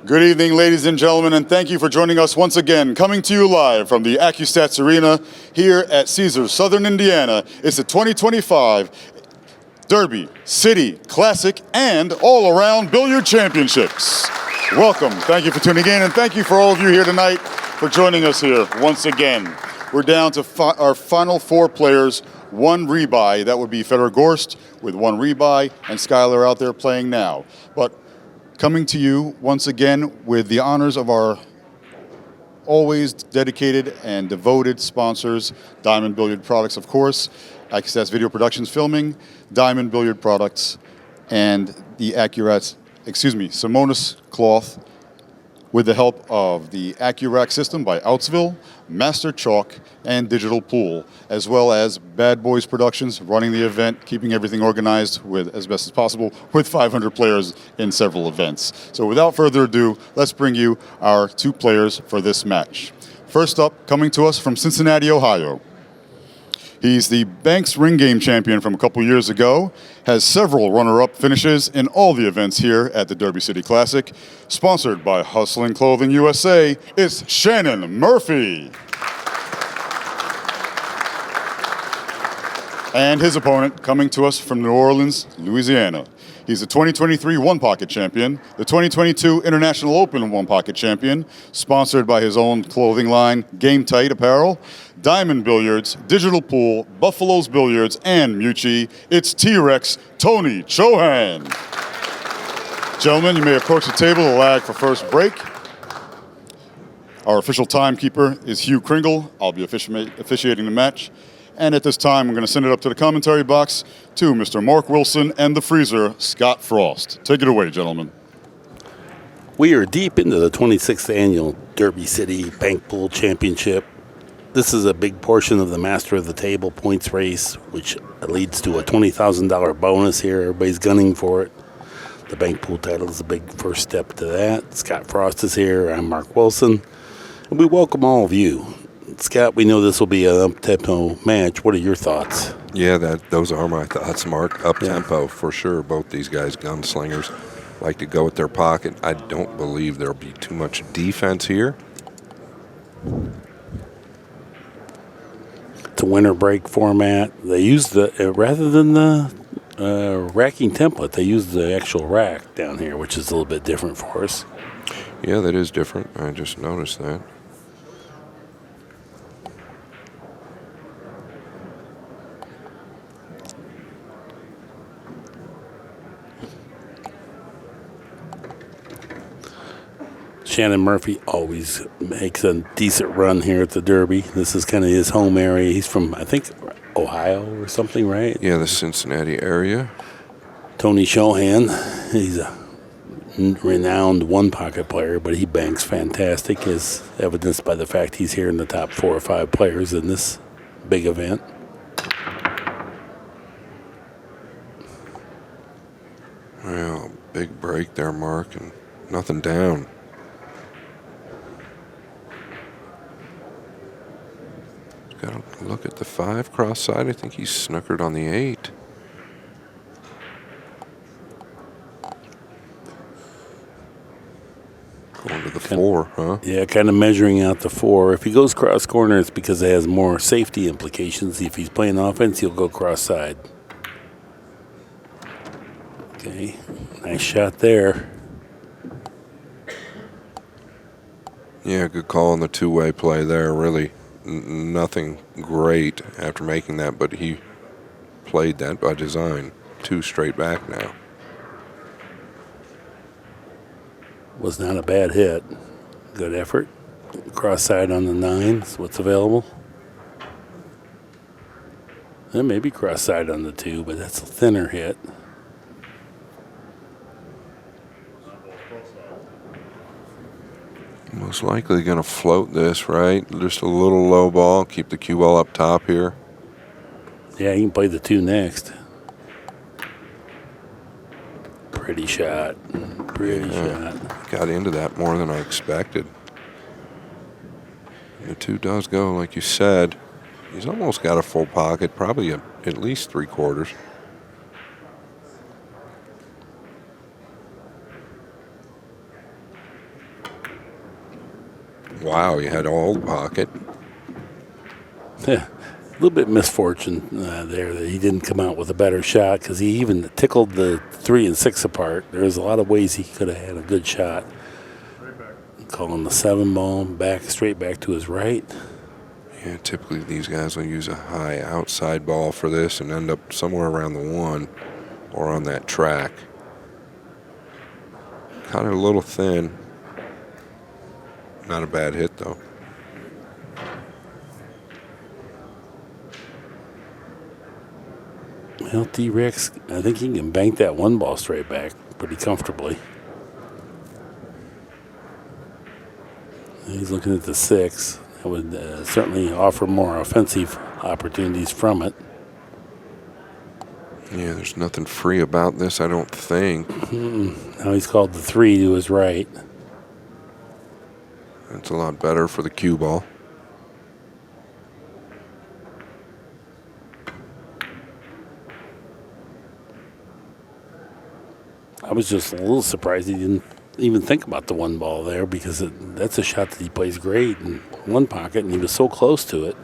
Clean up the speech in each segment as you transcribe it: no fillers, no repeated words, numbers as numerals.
Good evening, ladies and gentlemen, and thank you for joining us once again. Coming to you live from the ACCUSTATS Arena here at Caesars, Southern Indiana. It's the 2025 Derby City Classic and all-around billiard championships. Welcome. Thank you for tuning in, and thank you for all of you here tonight for joining us here once again. We're down to our final four players, one rebuy. That would be Federer Gorst with one rebuy, and Skylar out there playing now. But coming to you once again with the honors of our always dedicated and devoted sponsors, Diamond Billiard Products, of course, ACCUSTATS Video Productions Filming, Diamond Billiard Products, and the Simonis Cloth, with the help of the AccuRack system by Outsville, Master Chalk, and Digital Pool, as well as Bad Boys Productions running the event, keeping everything organized with as best as possible with 500 players in several events. So without further ado, let's bring you our two players for this match. First up, coming to us from Cincinnati, Ohio. He's the Banks Ring Game champion from a couple years ago, has several runner-up finishes in all the events here at the Derby City Classic. Sponsored by Hustling Clothing USA, it's Shannon Murphy. And his opponent coming to us from New Orleans, Louisiana. He's the 2023 One Pocket champion, the 2022 International Open One Pocket champion, sponsored by his own clothing line, Game Tight Apparel, Diamond Billiards, Digital Pool, Buffalo's Billiards, and Mucci. It's T-Rex Tony Chohan. Gentlemen, you may approach the table to lag for first break. Our official timekeeper is Hugh Kringle. I'll be officiating the match. And at this time, I'm going to send it up to the commentary box to Mr. Mark Wilson and the freezer, Scott Frost. Take it away, gentlemen. We are deep into the 26th annual Derby City Bank Pool Championship. This is a big portion of the Master of the Table points race, which leads to a $20,000 bonus here. Everybody's gunning for it. The Bank Pool title is a big first step to that. Scott Frost is here. I'm Mark Wilson. And we welcome all of you. Scott, we know this will be an up-tempo match. What are your thoughts? Yeah, those are my thoughts, Mark. Up-tempo, for sure. Both these guys, gunslingers, like to go at their pocket. I don't believe there'll be too much defense here. It's a winner break format. They use the, rather than the racking template, they use the actual rack down here, which is a little bit different for us. Yeah, that is different. I just noticed that. Shannon Murphy always makes a decent run here at the Derby. This is kind of his home area. He's from, I think, Ohio or something, right? Yeah, the Cincinnati area. Tony Chohan, he's a renowned one-pocket player, but he banks fantastic, as evidenced by the fact he's here in the top 4 or 5 players in this big event. Well, big break there, Mark, and nothing down. Got to look at the 5 cross side. I think he's snookered on the 8. Going to the 4, huh? Yeah, kind of measuring out the 4. If he goes cross corner, it's because it has more safety implications. If he's playing offense, he'll go cross side. Okay, nice shot there. Yeah, good call on the two-way play there. Really nothing great after making that, but he played that by design. 2 straight back now. Was not a bad hit. Good effort. Cross side on the 9 is what's available. And maybe cross side on the 2, but that's a thinner hit. Most likely going to float this, right? Just a little low ball. Keep the cue ball up top here. Yeah, he can play the 2 next. Pretty shot. Pretty shot. Got into that more than I expected. The 2 does go, like you said. He's almost got a full pocket, probably at least 3/4. Wow, he had all pocket. Yeah, a little bit misfortune there that he didn't come out with a better shot because he even tickled the 3 and 6 apart. There's a lot of ways he could have had a good shot. Calling the 7 ball straight back to his right. Yeah, typically these guys will use a high outside ball for this and end up somewhere around the 1 or on that track. Kind of a little thin. Not a bad hit, though. Well, T-Rex, I think he can bank that 1 ball straight back pretty comfortably. He's looking at the 6. That would certainly offer more offensive opportunities from it. Yeah, there's nothing free about this, I don't think. Now he's called the 3 to his right. That's a lot better for the cue ball. I was just a little surprised he didn't even think about the 1 ball there because that's a shot that he plays great in 1 pocket, and he was so close to it.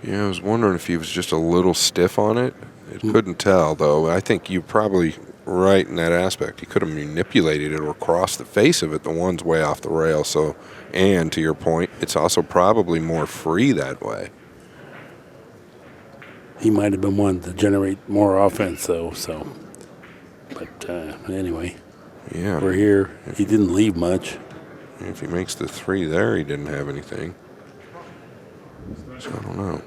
Yeah, I was wondering if he was just a little stiff on it. It couldn't tell, though. I think you're probably right in that aspect. He could have manipulated it or crossed the face of it. The 1's way off the rail. So, and to your point, it's also probably more free that way. He might have been one to generate more offense, though. So, but anyway, Yeah. we're here. He didn't leave much. If he makes the 3 there, he didn't have anything. So I don't know.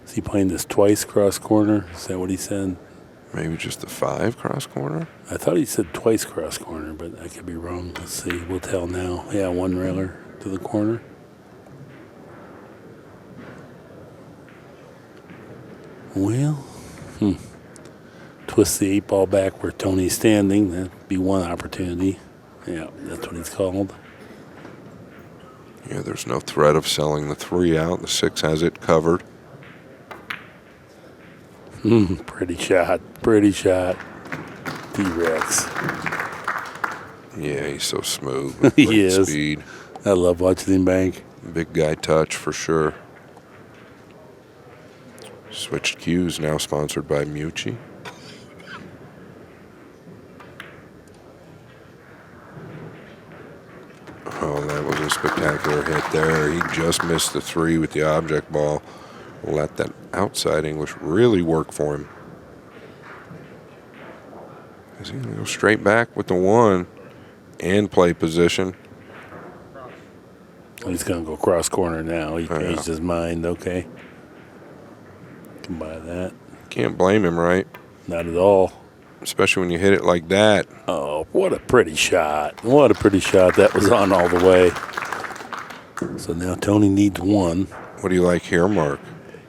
Is he playing this twice cross corner? Is that what he said? Maybe just the 5 cross corner? I thought he said twice cross corner, but I could be wrong. Let's see. We'll tell now. Yeah, 1 railer to the corner. Well, twist the 8 ball back where Tony's standing. That'd be one opportunity. Yeah, that's what he's called. Yeah, there's no threat of selling the 3 out. The 6 has it covered. Pretty shot. Pretty shot. T-Rex. Yeah, he's so smooth. He Great is. Speed. I love watching him bank. Big guy touch for sure. Switched cues now sponsored by Mucci. Oh, that was a spectacular hit there. He just missed the 3 with the object ball. Let that outside English really work for him. Is he going to go straight back with the 1 and play position? He's going to go cross corner now. He changed his mind. Okay. Can buy that. Can't blame him, right? Not at all. Especially when you hit it like that. Oh, what a pretty shot. What a pretty shot. That was on all the way. So now Tony needs 1. What do you like here, Mark?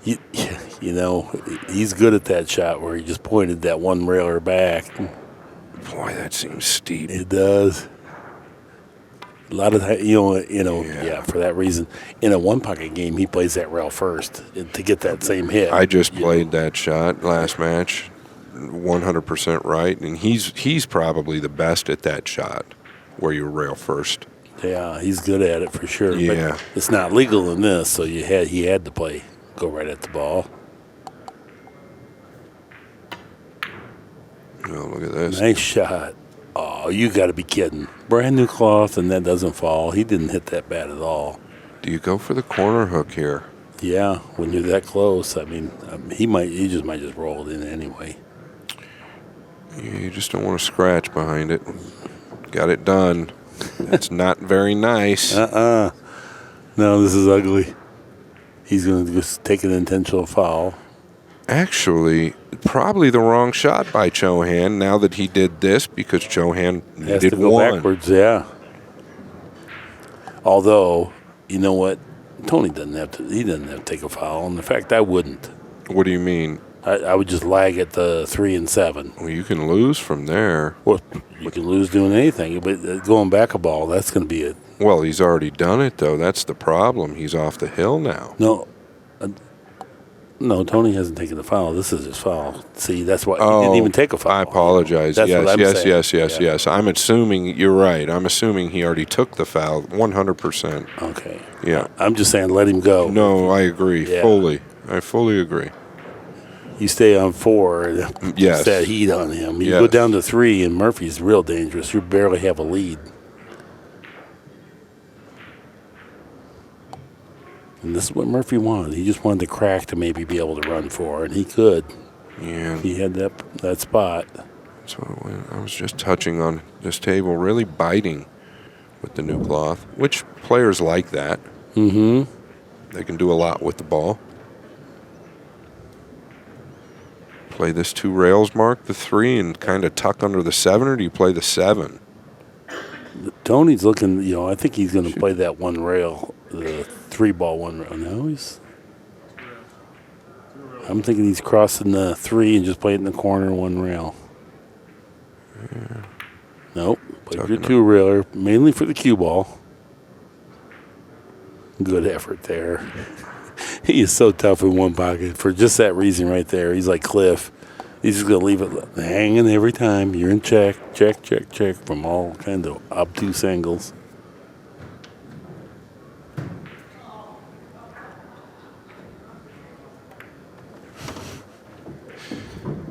You know, he's good at that shot where he just pointed that 1 railer back. Boy, that seems steep. It does. A lot of that, yeah, for that reason. In a 1 pocket game, he plays that rail first to get that same hit. I just played that shot last match, 100% right, and he's probably the best at that shot where you rail first. Yeah, he's good at it for sure. Yeah. But it's not legal in this, so he had to go right at the ball. Oh, look at this. Nice shot. Oh, you got to be kidding. Brand new cloth, and that doesn't fall. He didn't hit that bad at all. Do you go for the corner hook here? Yeah, when you're that close, I mean, he might just roll it in anyway. Yeah, you just don't want to scratch behind it. Got it done. That's not very nice. No, this is ugly. He's going to just take an intentional foul. Actually, probably the wrong shot by Chohan now that he did this because Chohan Has needed to go 1. backwards, yeah. Although, you know what? Tony doesn't have to take a foul. And in fact, I wouldn't. What do you mean? I would just lag at the 3 and 7. Well, you can lose from there. Well, you can lose doing anything, but going back a ball, that's going to be it. Well, he's already done it, though. That's the problem. He's off the hill now. No, No, Tony hasn't taken the foul. This is his foul. See, that's why he didn't even take a foul. I apologize. That's what I'm saying. Yes. I'm assuming you're right. I'm assuming he already took the foul 100%. Okay. Yeah. I'm just saying let him go. No, I agree fully. I fully agree. You stay on 4. Yes. It's that heat on him. You go down to 3, and Murphy's real dangerous. You barely have a lead. And this is what Murphy wanted. He just wanted the crack to maybe be able to run 4, and he could. Yeah. He had that spot. So I was just touching on this table, really biting with the new cloth, which players like that. Mm-hmm. They can do a lot with the ball. Play this 2 rails mark, the 3, and kind of tuck under the 7, or do you play the 7? Tony's looking, I think he's going to play that 1 rail, the 3-ball 1 rail. No, I'm thinking he's crossing the 3 and just play it in the corner 1 rail. Yeah. Nope. Play your 2-railer, mainly for the cue ball. Good effort there. He is so tough in one pocket for just that reason right there. He's like Cliff. He's just going to leave it hanging every time. You're in check from all kinds of obtuse angles.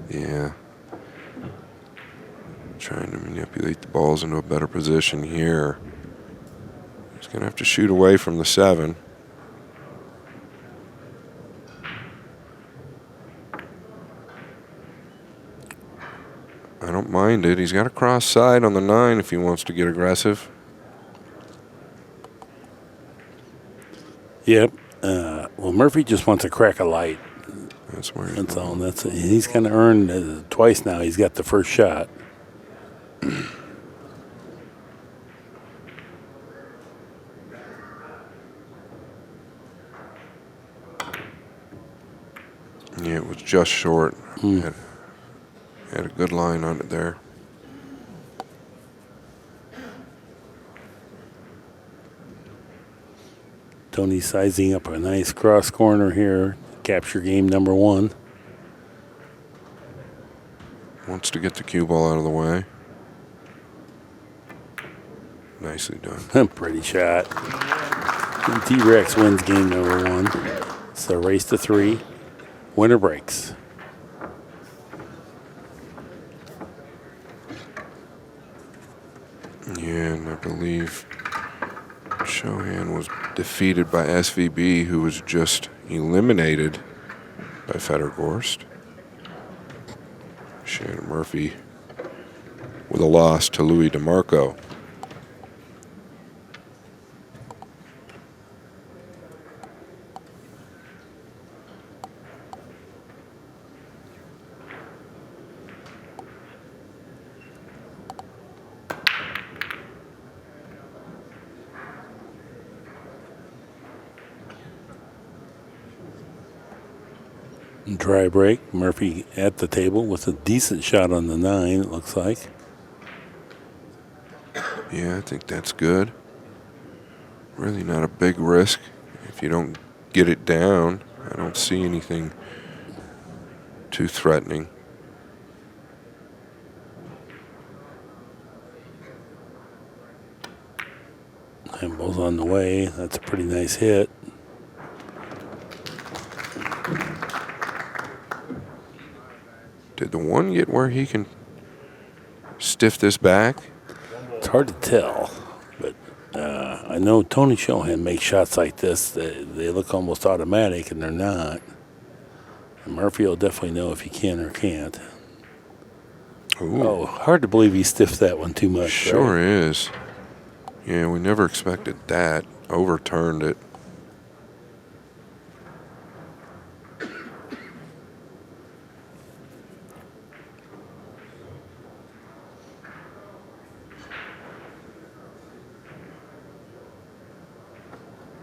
Yeah. Trying to manipulate the balls into a better position here. He's going to have to shoot away from the 7. I don't mind it. He's got a cross side on the 9 if he wants to get aggressive. Yep. Well, Murphy just wants to crack a light. That's where That's all. That's it. He's kind of earned twice now. He's got the first shot. Yeah, it was just short. Had a good line on it there. Tony sizing up a nice cross corner here. Capture game number 1. Wants to get the cue ball out of the way. Nicely done. Pretty shot. And T-Rex wins game number 1. So race to 3. Winner breaks. Yeah, and I believe Chohan was defeated by SVB, who was just eliminated by Federgorst. Shannon Murphy with a loss to Louis DeMarco. Dry break. Murphy at the table with a decent shot on the 9, it looks like. Yeah, I think that's good. Really not a big risk. If you don't get it down, I don't see anything too threatening. And ball's on the way. That's a pretty nice hit. Did the 1 get where he can stiff this back? It's hard to tell, but I know Tony Chohan makes shots like this. They look almost automatic, and they're not. And Murphy will definitely know if he can or can't. Ooh. Oh, hard to believe he stiffed that one too much. Sure right? is. Yeah, we never expected that. Overturned it.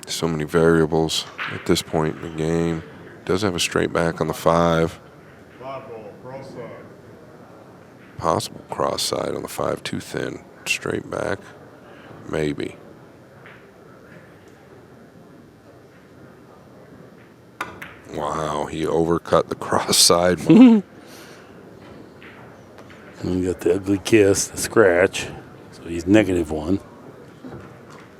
So many variables at this point in the game. Does have a straight back on the 5. Possible cross side on the 5, too thin. Straight back, maybe. Wow, he overcut the cross side mark. And you got the ugly kiss, the scratch. So he's -1.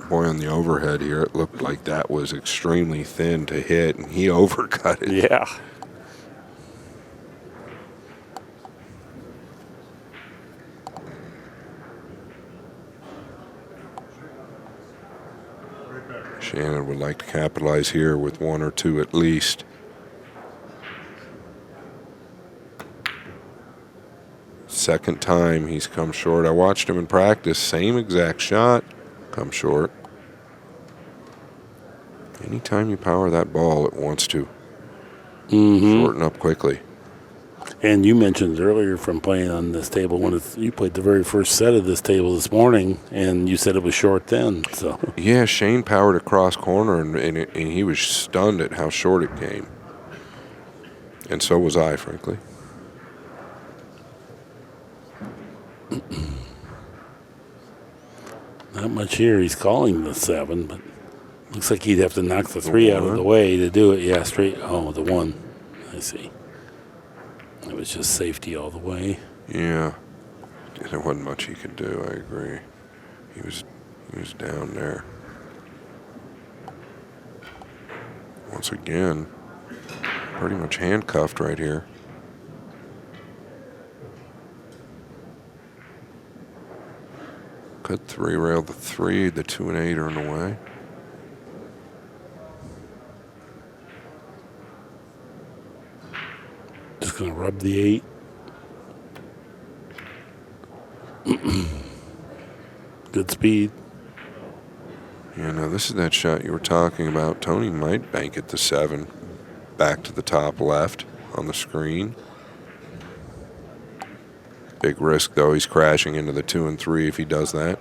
Boy, on the overhead here, it looked like that was extremely thin to hit, and he overcut it. Yeah. Shannon would like to capitalize here with 1 or 2 at least. Second time he's come short. I watched him in practice. Same exact shot. Come short. Anytime you power that ball, it wants to shorten up quickly. And you mentioned earlier from playing on this table when you played the very first set of this table this morning, and you said it was short then. So Yeah, Shane powered across corner, and he was stunned at how short it came. And so was I, frankly. not much here. He's calling the 7, but looks like he'd have to knock the 3 out of the way to do it. Yeah, straight. Oh, the 1. I see. It was just safety all the way. Yeah. There wasn't much he could do, I agree. He was down there. Once again, pretty much handcuffed right here. Could 3-rail the 3, the 2 and 8 are in the way. Just going to rub the 8. Good speed. Yeah, now this is that shot you were talking about. Tony might bank it to 7, back to the top left on the screen. Big risk, though. He's crashing into the 2 and 3 if he does that.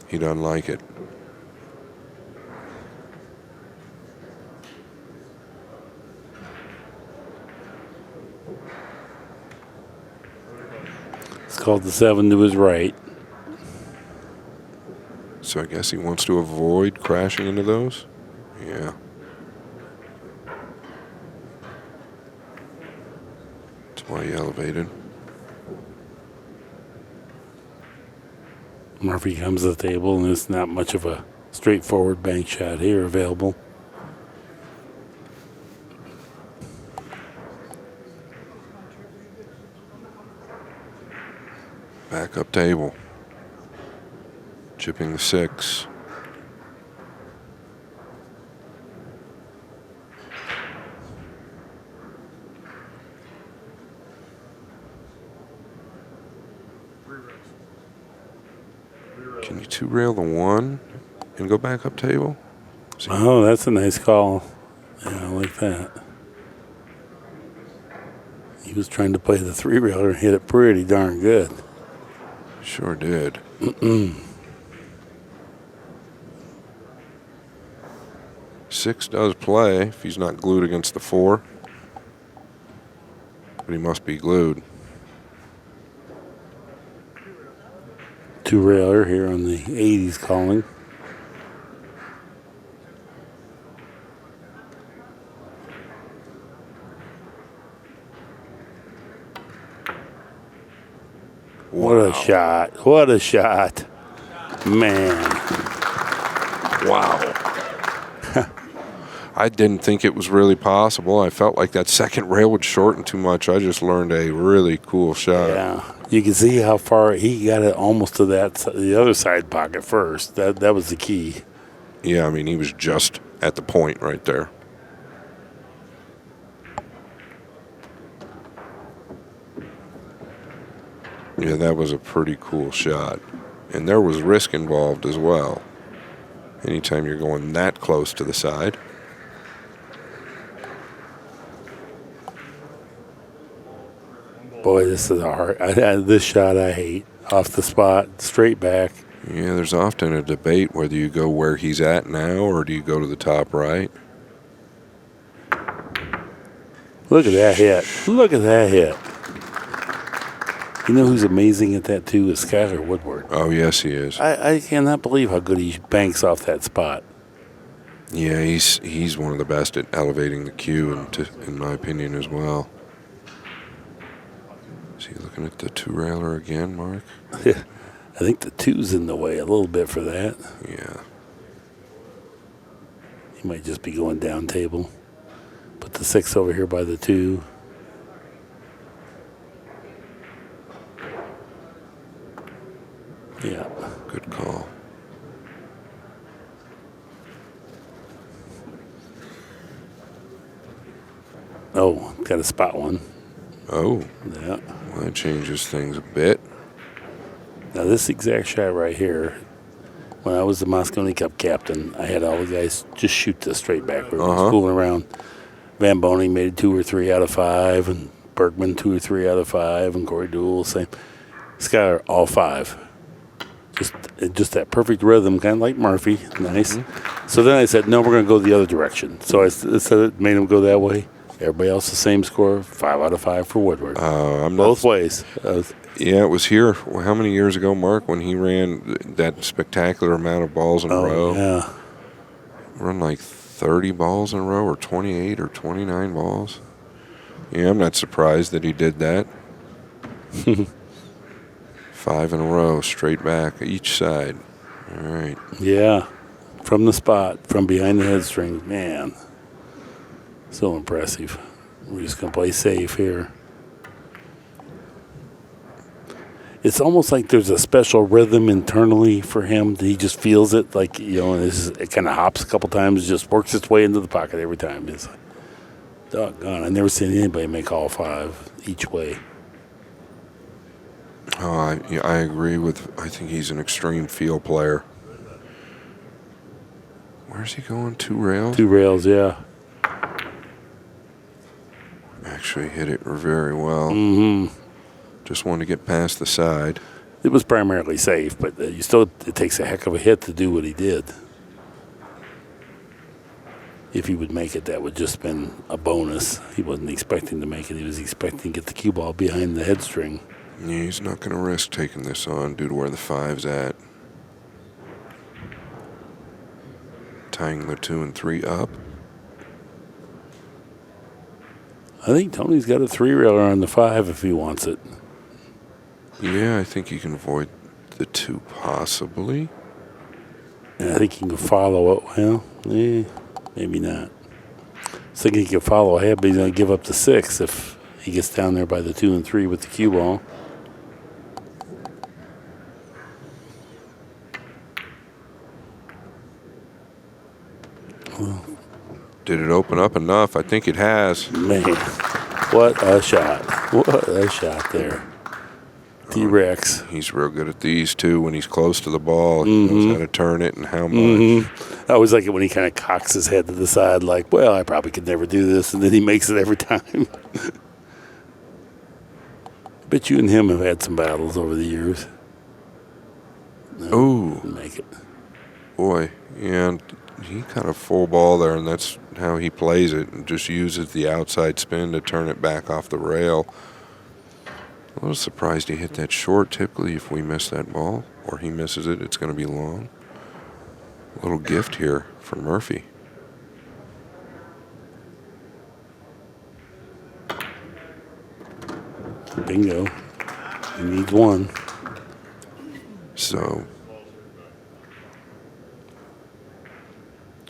He doesn't like it. It's called the 7 to his right. So I guess he wants to avoid crashing into those? Yeah. That's why he elevated. Murphy comes to the table, and there's not much of a straightforward bank shot here available. Back up table. Chipping the 6. Can you 2-rail the 1 and go back up table? Oh, that's a nice call. Yeah, I like that. He was trying to play the 3-railer and hit it pretty darn good. Sure did. 6 does play if he's not glued against the 4. But he must be glued. 2-railer here on the 8 he's calling. What a shot. What a shot. Man. Wow. I didn't think it was really possible. I felt like that second rail would shorten too much. I just learned a really cool shot. Yeah. You can see how far he got it almost to the other side pocket first. That was the key. Yeah, I mean, he was just at the point right there. Yeah, that was a pretty cool shot. And there was risk involved as well. Anytime you're going that close to the side. Boy, this is hard. This shot I hate. Off the spot, straight back. Yeah, there's often a debate whether you go where he's at now or do you go to the top right. Look at that hit. Look at that hit. You know who's amazing at that, too, is Skylar Woodward. Oh, yes, he is. I cannot believe how good he banks off that spot. Yeah, he's one of the best at elevating the cue, in my opinion, as well. Is he looking at the two-railer again, Mark? I think the 2's in the way a little bit for that. Yeah. He might just be going down table. Put the 6 over here by the 2. Yeah. Good call. Oh, got a spot one. Oh. Yeah. Well, that changes things a bit. Now, this exact shot right here, when I was the Moscone Cup captain, I had all the guys just shoot this straight back. We were fooling around. Van Boning made 2 or 3 out of 5, and Bergman 2 or 3 out of 5, and Corey Deuel, same. Skylar, all 5. Just that perfect rhythm, kind of like Murphy. Nice. Mm-hmm. So then I said, no, we're going to go the other direction. So I said it made him go that way. Everybody else the same score, 5 out of 5 for Woodward. Both ways. Yeah, it was here. How many years ago, Mark, when he ran that spectacular amount of balls in a row? Yeah. Run like 30 balls in a row, or 28 or 29 balls. Yeah, I'm not surprised that he did that. 5 in a row, straight back, each side. All right. Yeah, from the spot, from behind the head string. Man, so impressive. We're just going to play safe here. It's almost like there's a special rhythm internally for him. He just feels it, like, it kind of hops a couple times, just works its way into the pocket every time. It's like, doggone, I've never seen anybody make all 5 each way. Oh, I agree I think he's an extreme field player. Where's he going? 2 rails? 2 rails, yeah. Actually hit it very well. Mm-hmm. Just wanted to get past the side. It was primarily safe, but it takes a heck of a hit to do what he did. If he would make it, that would just been a bonus. He wasn't expecting to make it. He was expecting to get the cue ball behind the head string. Yeah, he's not going to risk taking this on due to where the 5's at. Tying the 2 and 3 up. I think Tony's got a 3-railer on the 5 if he wants it. Yeah, I think he can avoid the 2 possibly. And I think he can follow it. Well, maybe not. I was thinking he could follow ahead, but he's going to give up the 6 if he gets down there by the 2 and 3 with the cue ball. Did it open up enough? I think it has. Man, what a shot. What a shot there. T-Rex. He's real good at these, too. When he's close to the ball, he knows how to turn it and how much. I always like it when he kind of cocks his head to the side like, well, I probably could never do this, and then he makes it every time. Bet you and him have had some battles over the years. No, make it. Boy, yeah, he got a full ball there, and that's how he plays it, and just uses the outside spin to turn it back off the rail. A little surprised he hit that short. Typically, if we miss that ball, or he misses it, it's going to be long. A little gift here for Murphy. Bingo. He needs 1. So,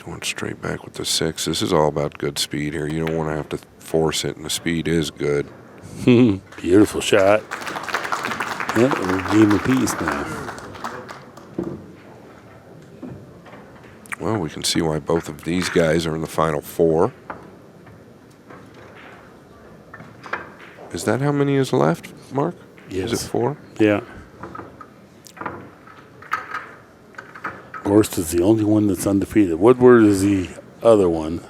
going straight back with the 6. This is all about good speed here. You don't want to have to force it, and the speed is good. Beautiful shot. Yep, we're game apiece now. Well, we can see why both of these guys are in the final 4. Is that how many is left, Mark? Yes. Is it 4? Yeah. Gorst is the only one that's undefeated. Woodward is the other one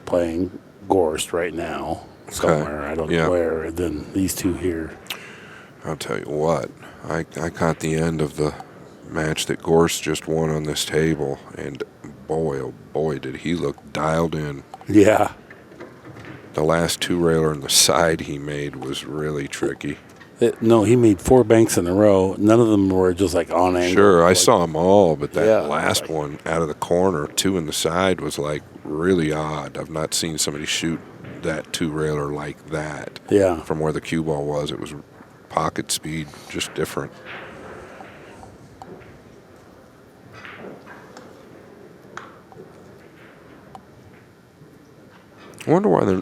playing Gorst right now. Somewhere, I don't know where, and then these 2 here. I'll tell you what, I caught the end of the match that Gorst just won on this table, and boy, oh boy, did he look dialed in. Yeah. The last 2-railer on the side he made was really tricky. No, he made 4 banks in a row. None of them were just like on angle. Sure, I saw them all, but that Yeah, last one out of the corner, 2 in the side, was like really odd. I've not seen somebody shoot that 2-railer like that. Yeah. From where the cue ball was, it was pocket speed, just different. I wonder why they're,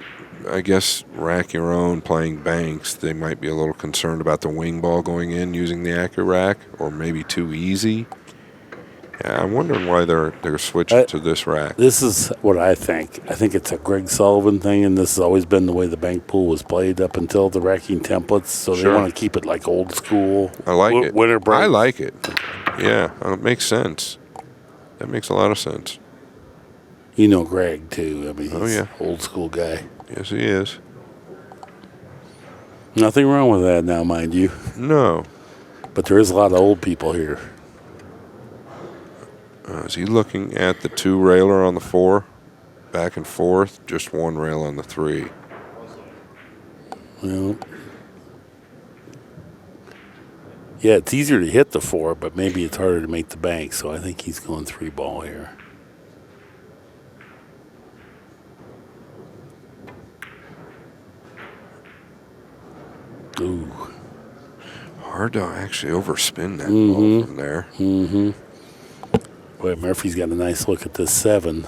I guess, rack your own playing banks. They might be a little concerned about the wing ball going in using the Accu-Rack, or maybe too easy. Yeah, I'm wondering why they're switching to this rack. This is what I think. I think it's a Greg Sullivan thing, and this has always been the way the bank pool was played up until the racking templates. So Sure. they want to keep it like old school. I like it. Winter break. I like it. Yeah, it makes sense. That makes a lot of sense. You know Greg too. I mean, he's yeah. old school guy. Yes, he is. Nothing wrong with that now, mind you. No. But there is a lot of old people here. Is he looking at the 2-railer on the 4? Back and forth? Just 1 rail on the 3. Well, yeah, it's easier to hit the 4, but maybe it's harder to make the bank. So I think he's going 3 ball here. Ooh. Hard to actually overspin that ball from there. Mm-hmm. Boy, Murphy's got a nice look at this 7.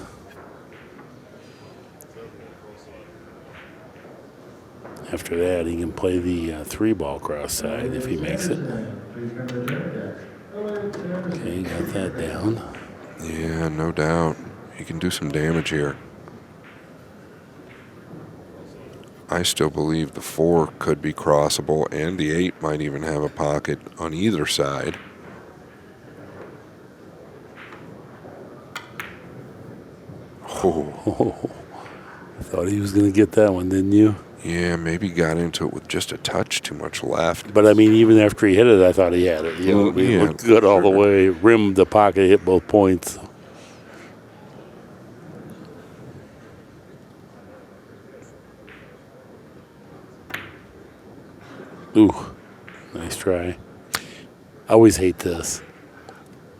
After that, he can play the 3 ball cross side if he makes it. Okay, got that down. Yeah, no doubt. He can do some damage here. I still believe the 4 could be crossable, and the 8 might even have a pocket on either side. Oh, I thought he was going to get that one, didn't you? Yeah, maybe got into it with just a touch too much left. But I mean, even after he hit it, I thought he had it. You know, it yeah, looked good all the sure. way. Rimmed the pocket, hit both points. Ooh, nice try. I always hate this.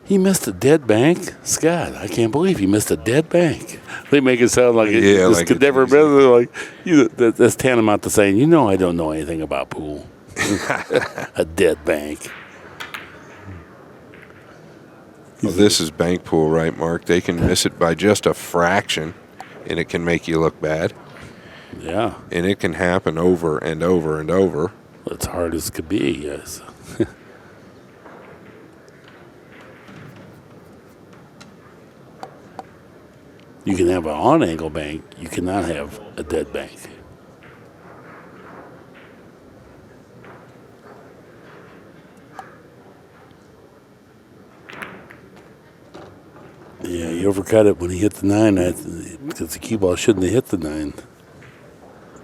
He missed a dead bank? Scott, I can't believe he missed a dead bank. They make it sound like this like could it's never easy. be. Like, that's tantamount to saying, you know I don't know anything about pool. A dead bank. Well, this is bank pool, right, Mark? They can miss it by just a fraction, and it can make you look bad. Yeah. And it can happen over and over and over. It's hard as could be, yes. You can have an on-angle bank. You cannot have a dead bank. Yeah, he overcut it when he hit the 9 because the cue ball shouldn't have hit the 9.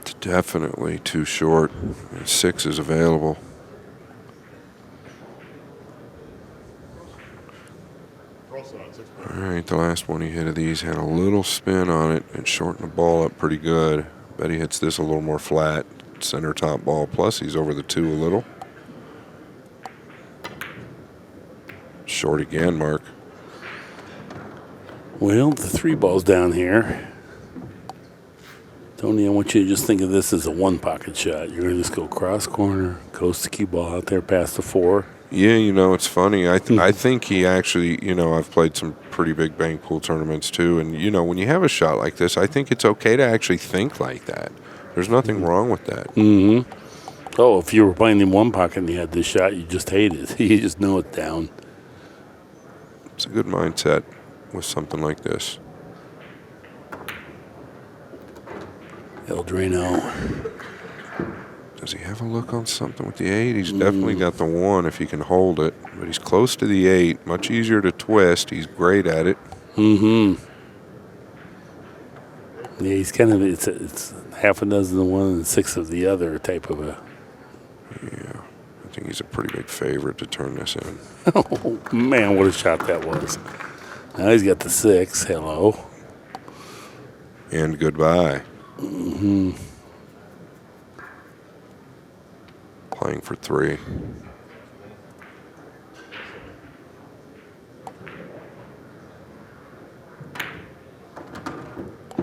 It's definitely too short. 6 is available. All right, the last one he hit of these had a little spin on it and shortened the ball up pretty good. Bet he hits this a little more flat. Center top ball, plus he's over the 2 a little. Short again, Mark. Well, the 3 ball's down here. Tony, I want you to just think of this as a 1-pocket shot. You're going to just go cross corner, coast the cue ball out there past the 4. Yeah, you know, it's funny. I think he actually, you know, I've played some pretty big bank pool tournaments too. And, you know, when you have a shot like this, I think it's okay to actually think like that. There's nothing wrong with that. Mm-hmm. Oh, if you were playing in 1 pocket and you had this shot, you just hate it. You just know it's down. It's a good mindset with something like this. El Drano. Does he have a look on something with the 8? He's definitely got the 1 if he can hold it. But he's close to the 8. Much easier to twist. He's great at it. Mm-hmm. Yeah, he's kind of, it's half a dozen of one and 6 of the other type of a. Yeah, I think he's a pretty big favorite to turn this in. Oh, man, what a shot that was. Now he's got the 6. Hello. And goodbye. Mm-hmm. playing for 3.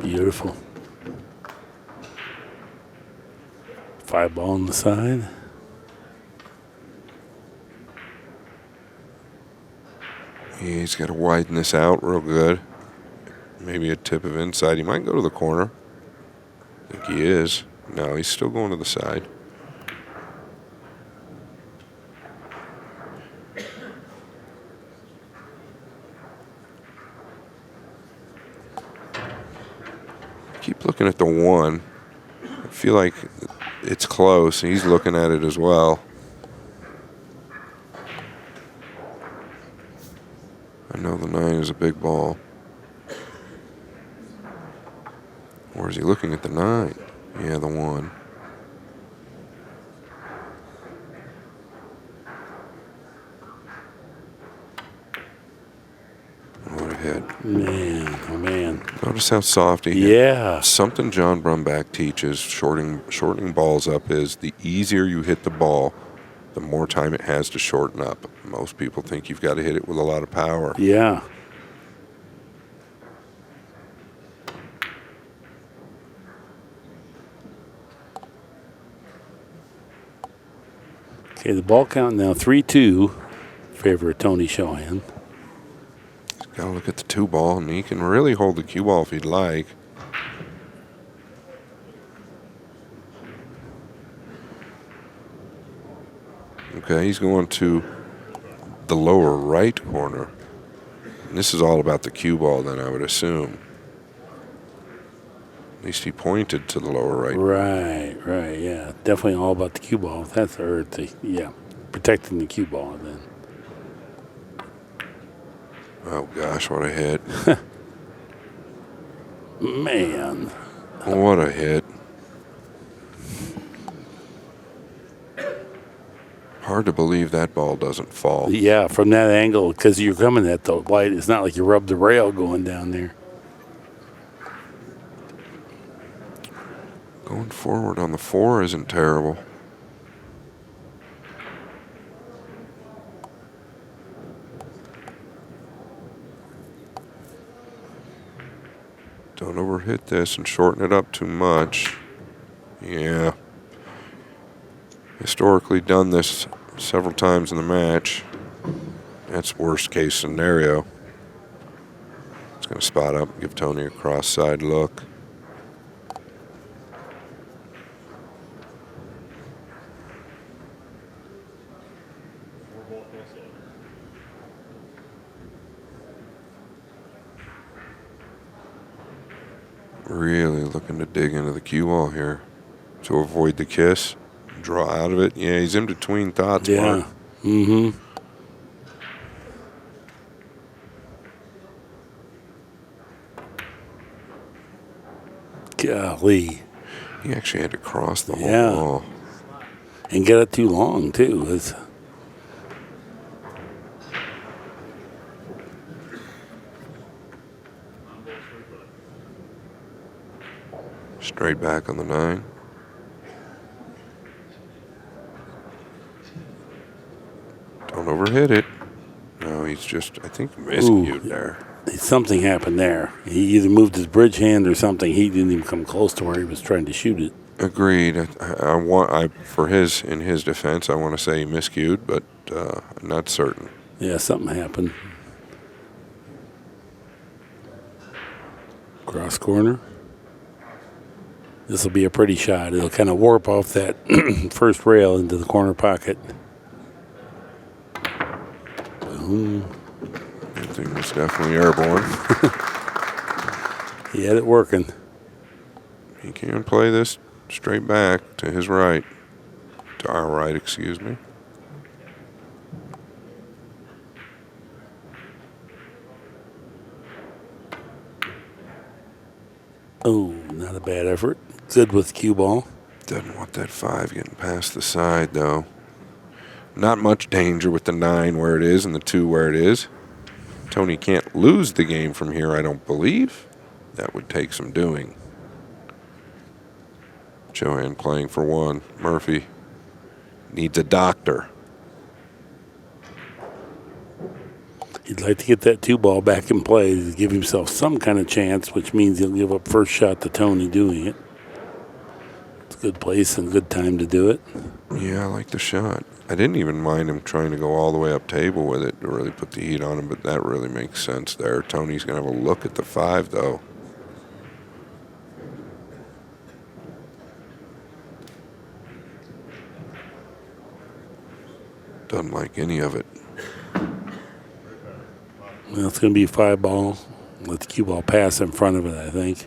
Beautiful. 5 ball on the side. He's got to widen this out real good. Maybe a tip of inside. He might go to the corner. I think he is. No, he's still going to the side. Keep looking at the 1. I feel like it's close. He's looking at it as well. I know the 9 is a big ball. Or is he looking at the 9? Yeah, the 1. What a hit. Man, oh man. Notice how soft he hit. Yeah. Something John Brumback teaches, shortening balls up, is the easier you hit the ball, the more time it has to shorten up. Most people think you've got to hit it with a lot of power. Yeah. Okay, the ball count now 3-2 in favor of Tony Chohan. Got to look at the 2 ball, and he can really hold the cue ball if he'd like. Okay, he's going to the lower right corner. And this is all about the cue ball, then, I would assume. At least he pointed to the lower right. Right, yeah. Definitely all about the cue ball. That's protecting the cue ball then. Oh, gosh, what a hit. Man. What a hit. Hard to believe that ball doesn't fall. Yeah, from that angle, because you're coming at the light. It's not like you rubbed the rail going down there. Going forward on the 4 isn't terrible. Don't overhit this and shorten it up too much. Yeah. Historically done this several times in the match. That's worst case scenario. It's going to spot up, give Tony a cross side look. Really looking to dig into the cue ball here to avoid the kiss. Draw out of it. Yeah, he's in between thoughts, Yeah. Mark. Mm-hmm. Golly. He actually had to cross the whole Yeah. ball. And get it too long, too. It's, Straight back on the 9. Don't overhit it. No, he's just, I think, miscued there. something happened there. He either moved his bridge hand or something. He didn't even come close to where he was trying to shoot it. Agreed. In his defense, I want to say he miscued, but I'm not certain. Yeah, something happened. Cross corner. This will be a pretty shot. It'll kind of warp off that first rail into the corner pocket. Boom. That thing was definitely airborne. He had it working. He can play this straight back to his right. To our right, excuse me. Oh, not a bad effort. Good with cue ball. Doesn't want that 5 getting past the side, though. Not much danger with the 9 where it is and the 2 where it is. Tony can't lose the game from here, I don't believe. That would take some doing. Chohan playing for 1. Murphy Needs a doctor. He'd like to get that 2-ball back in play to give himself some kind of chance, which means he'll give up first shot to Tony doing it. It's a good place and good time to do it. Yeah, I like the shot. I didn't even mind him trying to go all the way up table with it to really put the heat on him, but that really makes sense there. Tony's going to have a look at the 5, though. Doesn't like any of it. Well, it's going to be a 5-ball. Let the cue ball pass in front of it, I think.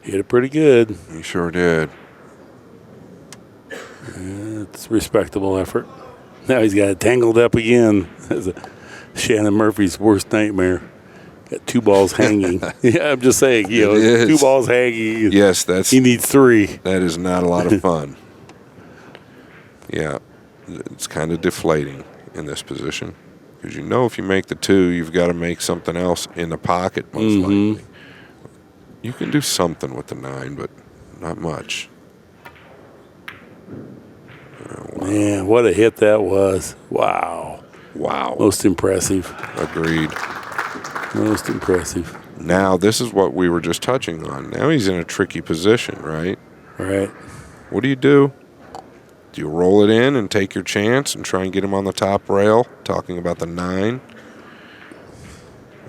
Hit it pretty good. He sure did. It's a respectable effort. Now he's got it tangled up again. That's Shannon Murphy's worst nightmare. Got 2 balls hanging. Yeah, I'm just saying, 2 balls hanging. Yes, he needs 3. That is not a lot of fun. Yeah, it's kind of deflating in this position because if you make the 2, you've got to make something else in the pocket most likely. You can do something with the 9, but not much. Oh, wow. Man, what a hit that was. Wow. Wow. Most impressive. Agreed. Most impressive. Now, this is what we were just touching on. Now he's in a tricky position, right? Right. What do? Do you roll it in and take your chance and try and get him on the top rail, talking about the 9?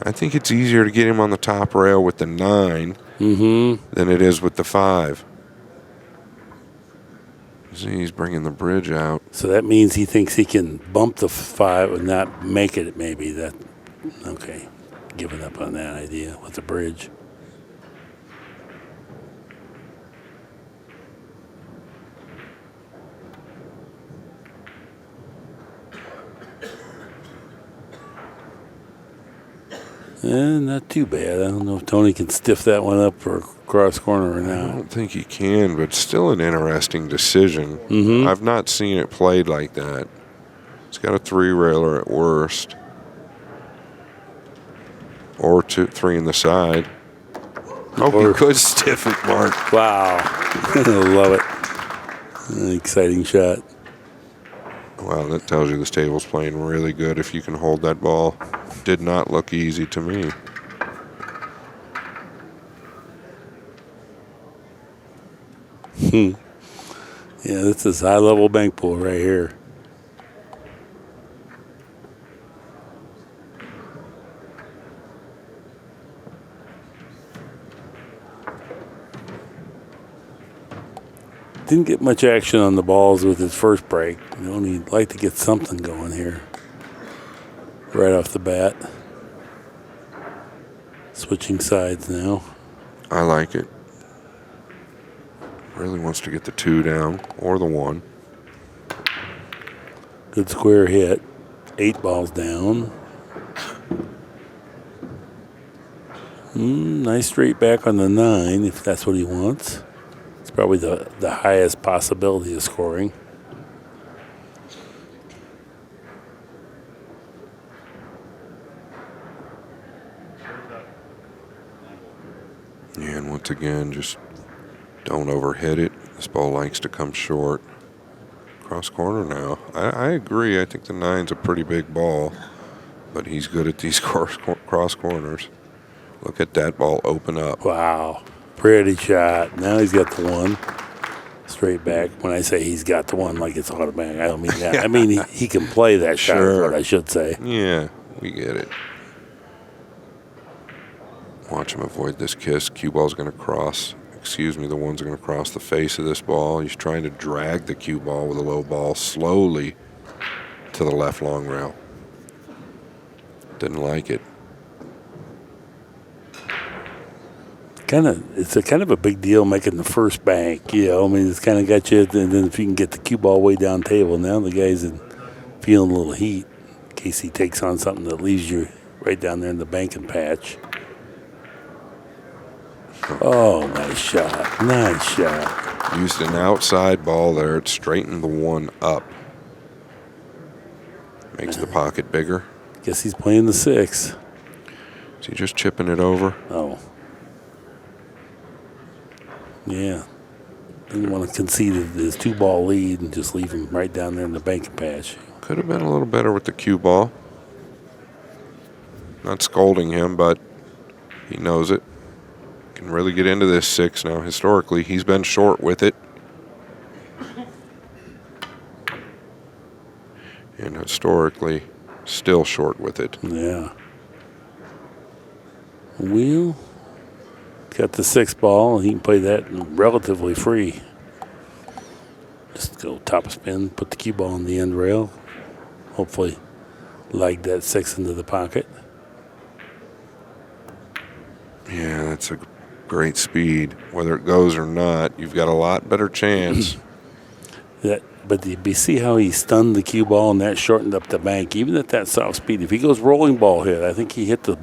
I think it's easier to get him on the top rail with the 9 than it is with the 5. See, he's bringing the bridge out. So that means he thinks he can bump the 5 and not make it, maybe. Okay. Giving up on that idea with the bridge. Not too bad. I don't know if Tony can stiff that one up for a cross corner or I not. don't think he can, but still an interesting decision. I've not seen it played like that. It's got a 3-railer at worst. Or 3 in the side. Oh, he could stiff it, Mark. Wow. I love it. An exciting shot. Wow, that tells you this table's playing really good if you can hold that ball. Did not look easy to me. Yeah, this is high-level bank pool right here. Didn't get much action on the balls with his first break. He'd like to get something going here right off the bat. Switching sides now. I like it. Really wants to get the 2 down or the 1. Good square hit. 8 balls down. Nice straight back on the 9 if that's what he wants. It's probably the highest possibility of scoring. Yeah, and once again, just don't overhit it. This ball likes to come short. Cross corner now. I agree. I think the 9's a pretty big ball, but he's good at these cross corners. Look at that ball open up. Wow. Pretty shot. Now he's got the 1. Straight back. When I say he's got the 1, like it's automatic, I don't mean that. I mean he can play that shot, is what I should say. Yeah, we get it. Watch him avoid this kiss. Cue ball's going to cross. The 1's going to cross the face of this ball. He's trying to drag the cue ball with a low ball slowly to the left long rail. Didn't like it. It's kind of a big deal making the first bank. It's kind of got you. And then if you can get the cue ball way down table, now the guy's feeling a little heat in case he takes on something that leaves you right down there in the banking patch. Oh, nice shot. Nice shot. Used an outside ball there. It straightened the 1 up. Makes the pocket bigger. Guess he's playing the 6. Is he just chipping it over? Oh. Yeah. Didn't want to concede his 2-ball lead and just leave him right down there in the banking patch. Could have been a little better with the cue ball. Not scolding him, but he knows it. Can really get into this 6 now. Historically, he's been short with it. And historically, still short with it. Yeah. Wheel. Got the 6-ball. He can play that relatively free. Just go top spin, put the cue ball on the end rail. Hopefully leg that 6 into the pocket. Yeah, that's a great speed. Whether it goes or not, you've got a lot better chance. But you see how he stunned the cue ball and that shortened up the bank, even at that soft speed. If he goes rolling ball hit, I think he hit the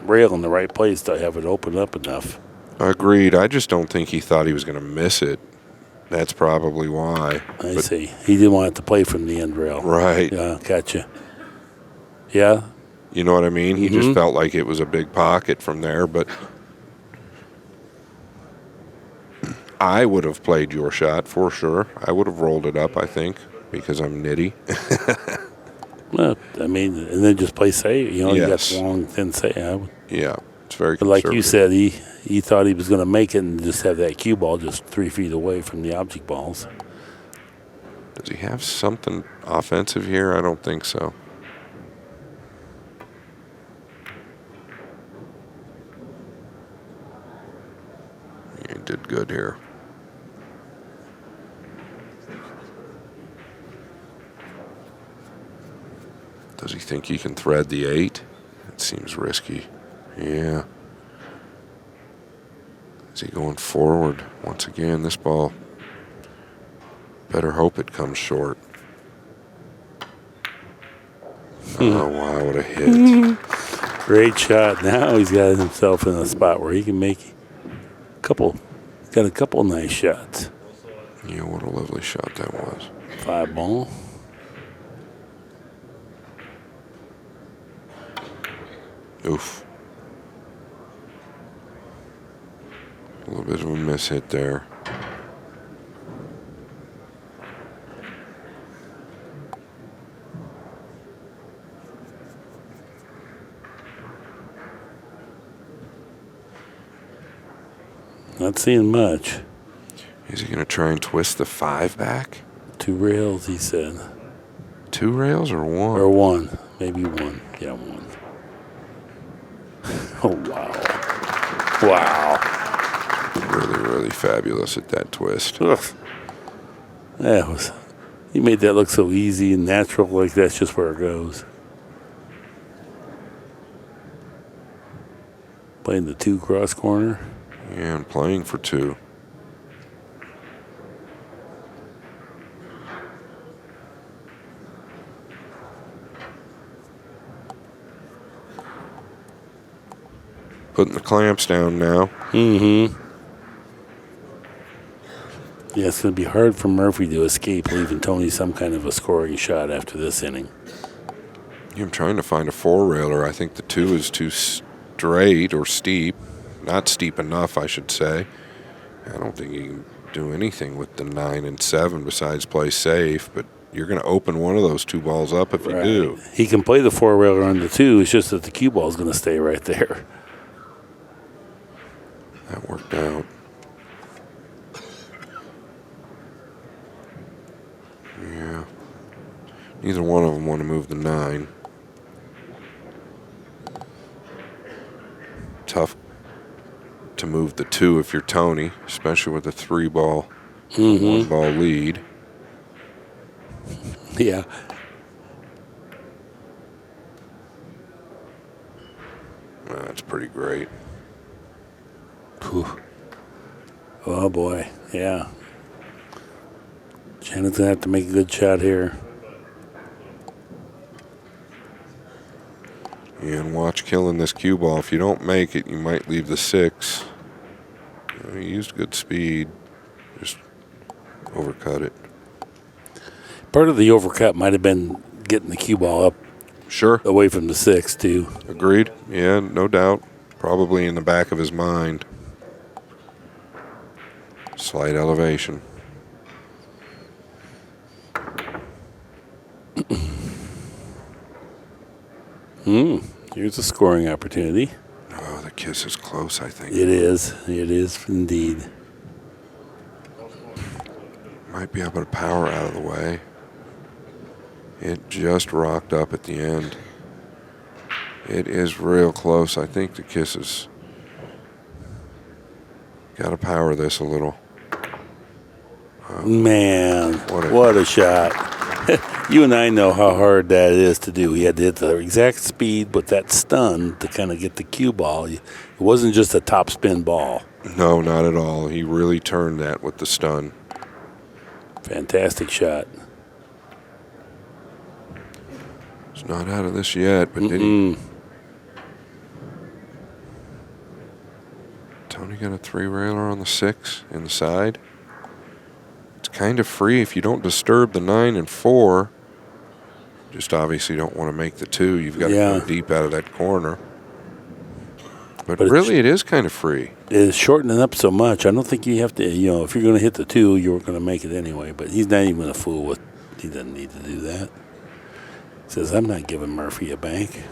rail in the right place to have it open up enough. Agreed. I just don't think he thought he was going to miss it. That's probably why. I see. He didn't want it to play from the end rail. Right. Yeah, gotcha. Yeah. You know what I mean? He just felt like it was a big pocket from there, but I would have played your shot for sure. I would have rolled it up, I think, because I'm nitty. Well, I mean, and then just play safe. You know, Yes. you got long, thin safe. Yeah, it's very But like conservative. you said, he thought he was going to make it and just have that cue ball just 3 feet away from the object balls. Does he have something offensive here? I don't think so. He did good here. Does he think he can thread the 8? It seems risky. Yeah. Is he going forward? Once again, this ball, better hope it comes short. Oh, wow, what a hit. Great shot. Now he's got himself in a spot where he can make got a couple nice shots. Yeah, what a lovely shot that was. 5-ball. Oof. A little bit of a miss hit there. Not seeing much. Is he going to try and twist the 5 back? 2 rails, he said. 2 rails or 1? Or 1. Maybe 1. Yeah, 1. Oh, wow. Wow. Really, really fabulous at that twist. Ugh. That was. He made that look so easy and natural, like that's just where it goes. Playing the 2 cross corner. Yeah, and playing for 2. Putting the clamps down now. Mm-hmm. Yeah, it's going to be hard for Murphy to escape leaving Tony some kind of a scoring shot after this inning. Yeah, I'm trying to find a 4-railer. I think the 2 is too straight or steep. Not steep enough, I should say. I don't think you can do anything with the 9 and 7 besides play safe, but you're going to open one of those 2 balls up if you do. He can play the 4-railer on the 2. It's just that the cue ball is going to stay right there. That worked out. Yeah. Neither one of them want to move the 9. Tough to move the 2 if you're Tony, especially with a 3-ball, 1-ball lead. Yeah. That's pretty great. Whew. Oh, boy. Yeah. Shannon's going to have to make a good shot here. And watch killing this cue ball. If you don't make it, you might leave the 6. He used good speed. Just overcut it. Part of the overcut might have been getting the cue ball up Sure. away from the 6, too. Agreed. Yeah, no doubt. Probably in the back of his mind. Slight elevation. Here's a scoring opportunity. Oh, the kiss is close, I think. It is. It is indeed. Might be able to power out of the way. It just rocked up at the end. It is real close. I think the kiss is... Got to power this a little. Man, what a shot. You and I know how hard that is to do. He had to hit the exact speed with that stun to kind of get the cue ball. It wasn't just a top spin ball. No, not at all. He really turned that with the stun. Fantastic shot. It's not out of this yet, but did he? Tony got a 3-railer on the 6 in the side. It's kind of free if you don't disturb the 9 and 4. Just obviously don't want to make the 2. You've got to go deep out of that corner. But really, it is kind of free. It's shortening up so much. I don't think you have to, if you're going to hit the 2, you're going to make it anyway. But he's not even a fool with, he doesn't need to do that. He says, I'm not giving Murphy a bank.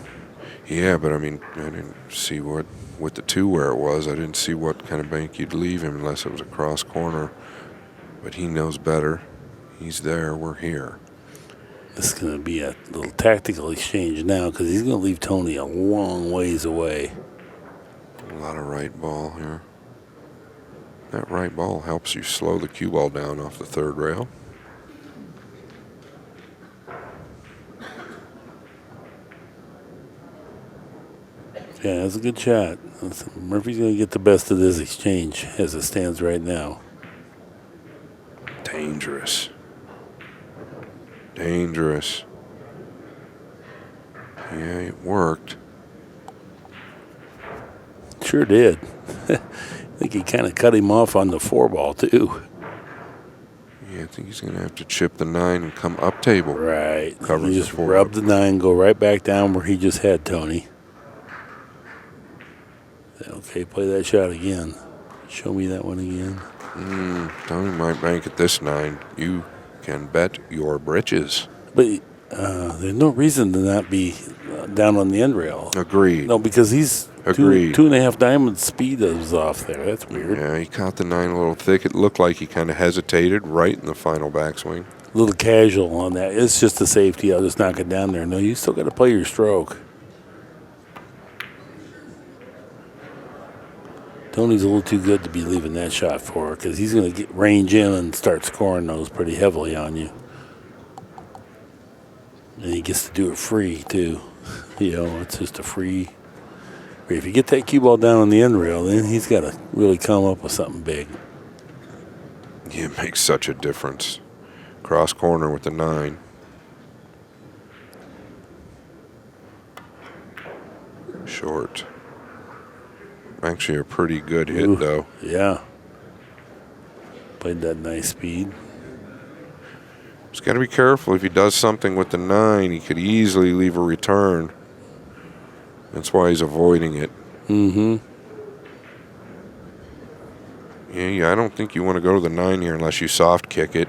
Yeah, but I mean, I didn't see what, with the 2 where it was, I didn't see what kind of bank you'd leave him unless it was a cross corner. But he knows better. He's there, we're here. This is going to be a little tactical exchange now because he's going to leave Tony a long ways away. A lot of right ball here. That right ball helps you slow the cue ball down off the 3rd rail. Yeah, that's a good shot. Murphy's going to get the best of this exchange as it stands right now. Dangerous. Dangerous. Yeah, it worked. Sure did. I think he kind of cut him off on the 4 ball, too. Yeah, I think he's going to have to chip the 9 and come up table. Right. Covers He just the 4. rub the 9, go right back down where he just had Tony. Okay, play that shot again. Show me that one again. Tony might bank at this 9. You can bet your britches. But there's no reason to not be down on the end rail. Agreed. No, because he's Agreed. 2.5 diamond speed is off there. That's weird. Yeah, he caught the 9 a little thick. It looked like he kind of hesitated right in the final backswing. A little casual on that. It's just a safety. I'll just knock it down there. No, you still got to play your stroke. Tony's a little too good to be leaving that shot for because he's going to get range in and start scoring those pretty heavily on you. And he gets to do it free, too. It's just a free. If you get that cue ball down on the end rail, then he's got to really come up with something big. Yeah, it makes such a difference. Cross corner with the 9. Short. Actually a pretty good hit, though. Yeah. Played that nice speed. He's got to be careful. If he does something with the 9, he could easily leave a return. That's why he's avoiding it. Yeah, I don't think you want to go to the 9 here unless you soft kick it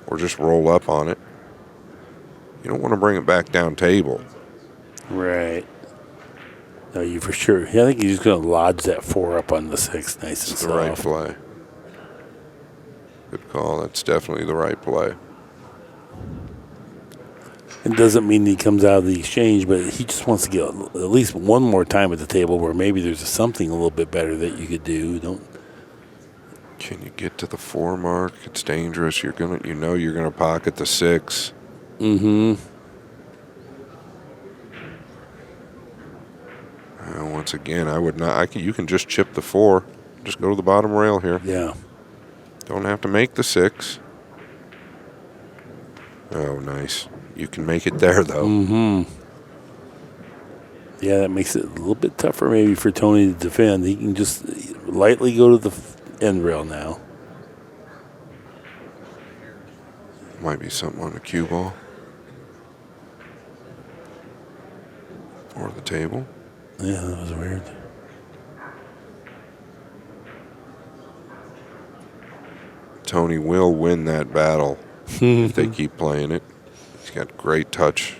or just roll up on it. You don't want to bring it back down table. Right. No, you for sure. Yeah, I think he's just going to lodge that 4 up on the 6 nice and It's soft. the right play. Good call. That's definitely the right play. It doesn't mean he comes out of the exchange, but he just wants to get at least one more time at the table where maybe there's something a little bit better that you could do. Can you get to the 4 mark? It's dangerous. You're gonna pocket the 6. Once again, I would not. You can just chip the 4. Just go to the bottom rail here. Yeah. Don't have to make the 6. Oh, nice. You can make it there, though. Yeah, that makes it a little bit tougher maybe for Tony to defend. He can just lightly go to the end rail now. Might be something on the cue ball. Or the table. Yeah, that was weird. Tony will win that battle if they keep playing it. He's got great touch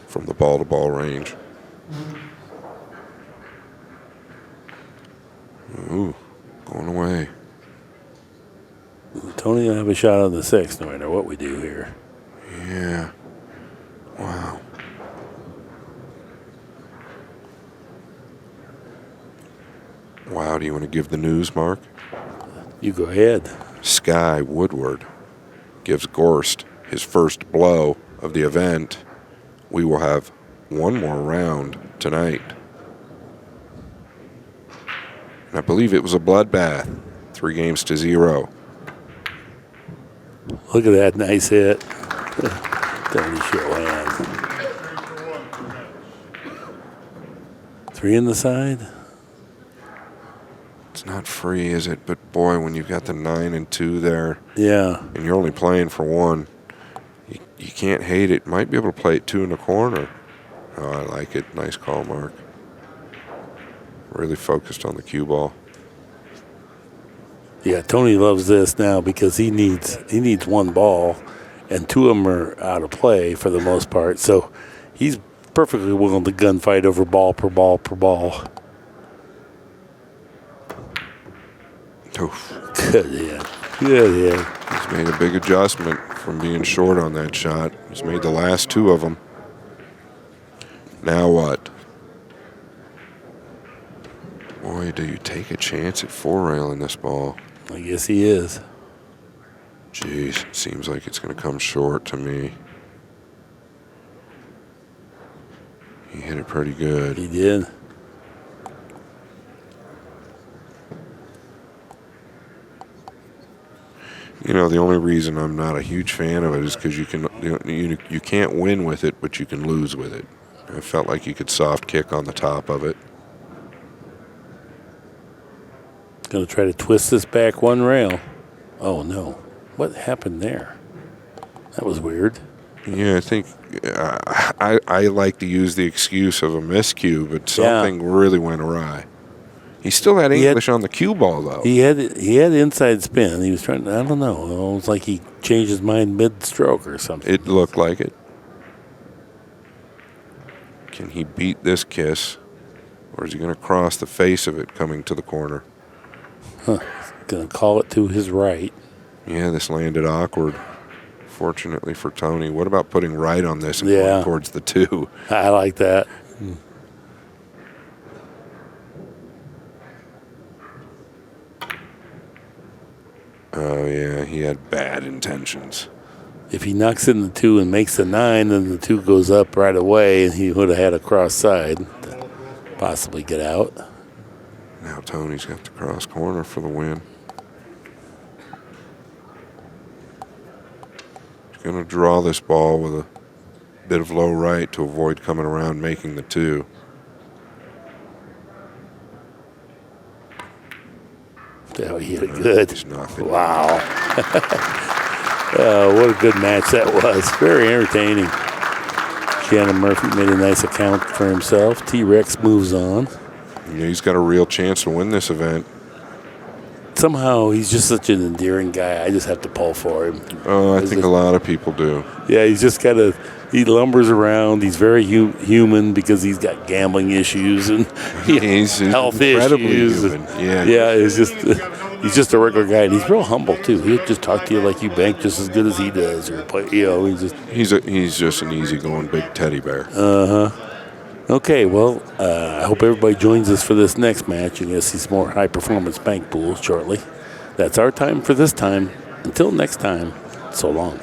from the ball-to-ball range. Ooh, going away. Tony will have a shot on the 6th, no matter what we do here. Yeah. Wow. Wow, do you want to give the news, Mark? You go ahead. Sky Woodward gives Gorst his first blow of the event. We will have one more round tonight. And I believe it was a bloodbath, 3-0. Look at that nice hit. Tony Chohan. 3 in the side. It's not free, is it? But boy, when you've got the 9 and 2 there, Yeah. and you're only playing for 1, you can't hate it. Might be able to play it 2 in the corner. Oh, I like it. Nice call, Mark. Really focused on the cue ball. Yeah, Tony loves this now because he needs 1 ball, and 2 of them are out of play for the most part. So he's perfectly willing to gunfight over ball per ball per ball. Oof. Good hit. Good hit. He's made a big adjustment from being short on that shot. He's made the last 2 of them. Now what? Boy, do you take a chance at 4-rail in this ball. I guess he is. Jeez, it seems like it's going to come short to me. He hit it pretty good. He did. You know, the only reason I'm not a huge fan of it is because you can't win with it, but you can lose with it. I felt like you could soft kick on the top of it. Going to try to twist this back 1 rail. Oh, no. What happened there? That was weird. Yeah, I think I like to use the excuse of a miscue, but something really went awry. He still had English on the cue ball, though. He had inside spin. He was trying to, I don't know. It was like he changed his mind mid-stroke or something. It looked like it. Can he beat this kiss, or is he going to cross the face of it coming to the corner? Huh. Going to call it to his right. Yeah, this landed awkward. Fortunately for Tony. What about putting right on this and going towards the 2? I like that. Oh, yeah, he had bad intentions. If he knocks in the 2 and makes the 9, then the 2 goes up right away, and he would have had a cross side to possibly get out. Now Tony's got the cross corner for the win. He's going to draw this ball with a bit of low right to avoid coming around making the 2. Oh, he hit it good. It's nothing. Wow. What a good match that was. Very entertaining. Shannon Murphy made a nice account for himself. T-Rex moves on. Yeah, he's got a real chance to win this event. Somehow, he's just such an endearing guy. I just have to pull for him. Oh, I think a lot of people do. Yeah, he's just got to, he lumbers around. He's very human because he's got gambling issues and he's health incredibly issues. human. Yeah, it's just, he's just a regular guy. And he's real humble, too. He'll just talk to you like you bank just as good as he does. Or play, he's just an easygoing big teddy bear. Uh-huh. Okay, well, I hope everybody joins us for this next match. You're going to see some more high-performance bank pools shortly. That's our time for this time. Until next time, so long.